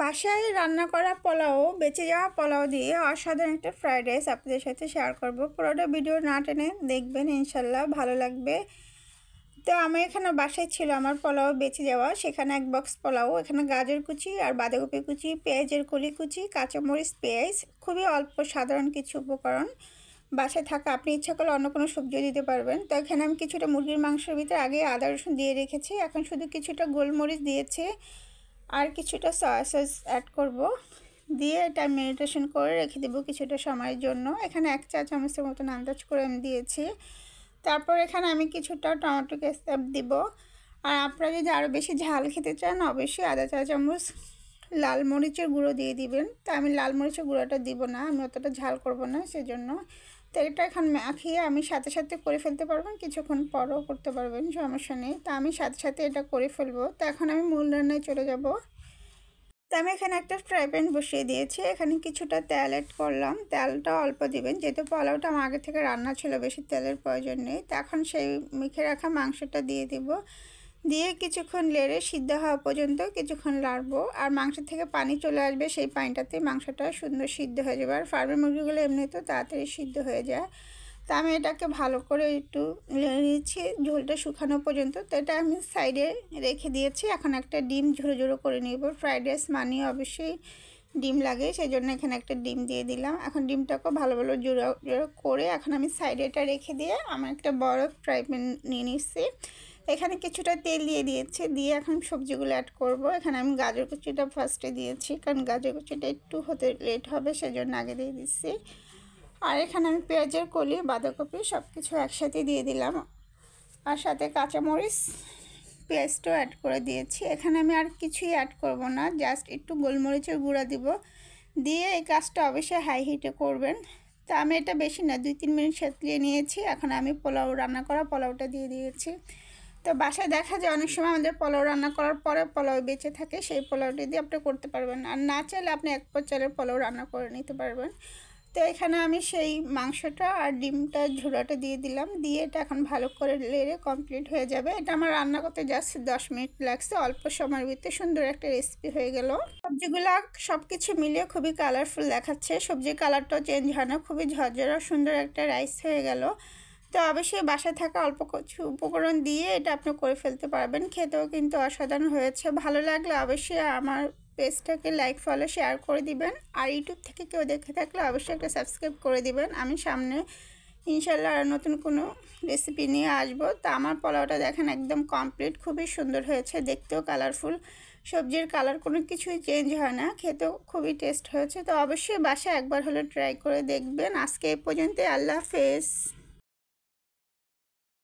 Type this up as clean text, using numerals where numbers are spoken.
বাসায় রান্না করা পোলাও, বেঁচে যাওয়া পোলাও দিয়ে অসাধারণ একটা ফ্রাইড রাইস আপনাদের সাথে শেয়ার করব। পুরোটা ভিডিও না টেনে দেখবেন, ইনশাল্লাহ ভালো লাগবে। তো আমি এখানে বাসায় ছিল আমার পোলাও বেঁচে যাওয়া, সেখানে এক বক্স পোলাও, এখানে গাজর কুচি আর বাঁধাকপি কুচি, পেঁয়াজের কলি কুচি, কাঁচামরিচ, পেঁয়াজ, খুবই অল্প সাধারণ কিছু উপকরণ বাসায় থাকা। আপনি ইচ্ছা করলে অন্য কোনো সবজিও দিতে পারবেন। তো এখানে আমি কিছুটা মুরগির মাংসের ভিতরে আগে আদা রসুন দিয়ে রেখেছি, এখন শুধু কিছুটা গোলমরিচ দিয়েছি আর কিছুটা সয়া সস অ্যাড করব, দিয়ে এটা মেরিনেশন করে রেখে দেবো কিছুটা সময়ের জন্য। এখানে 1 চা চামচের মতন আন্দাজ করে আমি দিয়েছি। তারপর এখানে আমি কিছুটা টমেটো কেচাপ দিব। আর আপনারা যদি আরও বেশি ঝাল খেতে চান অবশ্যই আধা চা চামচ লাল মরিচের গুঁড়ো দিয়ে দিবেন। তা আমি লাল মরিচের গুঁড়োটা দিব না, আমি অতটা ঝাল করব না সেজন্য। তো এটা এখন মাখিয়ে আমি সাথে সাথে করে ফেলতে পারবেন, কিছুক্ষণ পরও করতে পারবেন, সমস্যা নেই। তা আমি সাথে সাথে এটা করে ফেলবো। তো এখন আমি মূল রান্নায় চলে যাব। তো আমি এখানে একটা ফ্রাই প্যান বসিয়ে দিয়েছি, এখানে কিছুটা তেল অ্যাড করলাম। তেলটা অল্প দিবেন, যেহেতু পোলাওটা আমার আগে থেকে রান্না ছিল, বেশি তেলের প্রয়োজন নেই। তো এখন সেই মেখে রাখা মাংসটা দিয়ে দিব, দিয়ে কিছুক্ষণ লেড়ে সিদ্ধ হওয়া পর্যন্ত কিছুক্ষণ লাড়বো। আর মাংস থেকে পানি চলে আসবে, সেই পানিটাতে মাংসটা সুন্দর সিদ্ধ হয়ে যাবে। আর ফার্মের মুরগিগুলো এমনি তো তাড়াতাড়ি সিদ্ধ হয়ে যায়। তা আমি এটাকে ভালো করে একটু নেড়ে নিচ্ছি ঝোলটা শুকানো পর্যন্ত। তো এটা আমি সাইডে রেখে দিয়েছি। এখন একটা ডিম ঝুড়ো ঝুড়ো করে নিব। ফ্রাইড রাইস মানে অবশ্যই ডিম লাগে, সেই জন্য এখানে একটা ডিম দিয়ে দিলাম। এখন ডিমটাকে ভালো ভালো জুড়ো জুড়ো করে এখন আমি সাইডে এটা রেখে দিয়ে আমার একটা বড় ফ্রাই প্যান নিয়ে নিচ্ছি। এখানে কিছুটা তেল দিয়ে দিয়েছি, দিয়ে এখন সবজিগুলো অ্যাড করব। এখানে আমি গাজর কুচিটা ফার্স্টে দিয়েছি, কারণ গাজর কুচিটা একটু হতে লেট হবে, সেজন্য আগে দিয়ে দিচ্ছি। আর এখানে আমি পেঁয়াজের কলি, বাঁধাকপি সব কিছু একসাথে দিয়ে দিলাম, আর সাথে কাঁচামরিচ, পেস্টও অ্যাড করে দিয়েছি। এখানে আমি আর কিছুই অ্যাড করব না, জাস্ট একটু গোলমরিচের গুঁড়া দিব, দিয়ে এই কাজটা অবশ্যই হাই হিটে করবেন। তা আমি এটা বেশি না 2-3 মিনিট সেঁতলিয়ে নিয়েছি। এখন আমি পোলাও রান্না করা পোলাওটা দিয়ে দিয়েছি। তো বাসায় দেখা যায় অনেক সময় আমাদের পোলাও রান্না করার পরে পোলাও বেঁচে থাকে, সেই পোলাওটি দিয়ে আপনি করতে পারবেন। আর না চাইলে আপনি 1 পদ চালের পোলাও রান্না করে নিতে পারবেন। তো এখানে আমি সেই মাংসটা আর ডিমটা ঝুড়াটা দিয়ে দিলাম, দিয়ে এটা এখন ভালো করে লেড়ে কমপ্লিট হয়ে যাবে। এটা আমার রান্না করতে জাস্ট 10 মিনিট লাগছে, অল্প সময়ের ভিতরে সুন্দর একটা রেসিপি হয়ে গেল। সবজিগুলো সব কিছু মিলিয়ে খুবই কালারফুল দেখাচ্ছে, সবজির কালারটাও চেঞ্জ হয় না, খুবই ঝরঝরা সুন্দর একটা রাইস হয়ে গেল। তো অবশ্যই বাসায় থাকা অল্প কিছু উপকরণ দিয়ে এটা আপনি করে ফেলতে পারবেন, খেতেও কিন্তু অসাধারণ হয়েছে। ভালো লাগলে অবশ্যই আমার পেজটাকে লাইক ফলো শেয়ার করে দিবেন। আর ইউটিউব থেকে কেউ দেখে থাকলে অবশ্যই একটা সাবস্ক্রাইব করে দিবেন। আমি সামনে ইনশাল্লাহ আর নতুন কোনো রেসিপি নিয়ে আসবো। তো আমার পোলাওটা দেখেন একদম কমপ্লিট, খুবই সুন্দর হয়েছে, দেখতেও কালারফুল, সবজির কালার কোনো কিছুই চেঞ্জ হয় না, খেতেও খুবই টেস্ট হয়েছে। তো অবশ্যই বাসায় একবার হলে ট্রাই করে দেখবেন। আজকে এই পর্যন্ত, আল্লাহ হাফেজ।